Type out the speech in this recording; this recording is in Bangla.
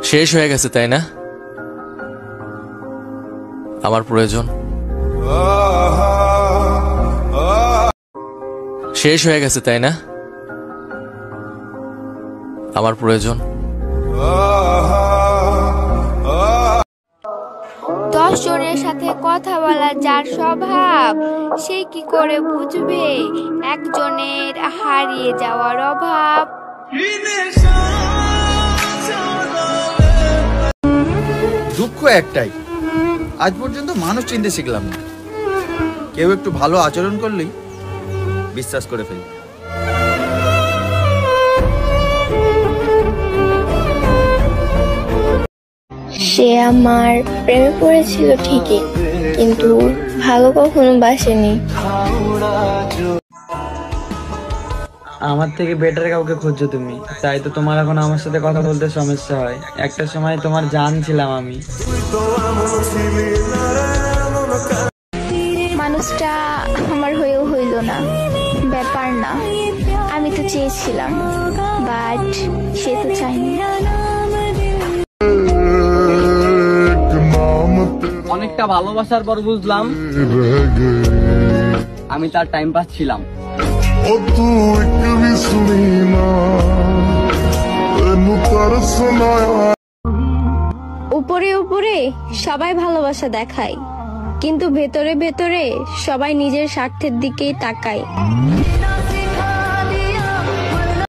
শেষ হয়ে গেছে তাই না আমার প্রয়োজন? শেষ হয়ে গেছে তাই না আমার প্রয়োজন? 10 জনের সাথে কথা বলা যার স্বভাব, সে কি করে বুঝবে একজনের হারিয়ে যাওয়ার অভাব? দুঃখ একটাই, আজ পর্যন্ত মানুষ চিনতে শিখলাম না। কেউ একটু ভালো আচরণ করলেই বিশ্বাস করে ফেলি। সে আমার প্রেমে পড়েছিল ঠিকই, কিন্তু ভালো কখনো বাসেনি। আমার থেকে বেটার কাউকে খুঁজছো তুমি, তাই তো তোমার এখন আমার সাথে কথা বলতে সমস্যা হয়। একটা সময় তোমার জান ছিলাম আমি। মানুষটা আমার হয়েও হইল না, ব্যাপার না। আমি তো চেয়েছিলাম, বাট সে তো চাইনি। অনেকটা ভালোবাসার পর বুঝলাম আমি তার টাইম পাস ছিলাম। উপরে উপরে সবাই ভালোবাসা দেখায়, কিন্তু ভেতরে ভেতরে সবাই নিজের স্বার্থের দিকেই তাকায়।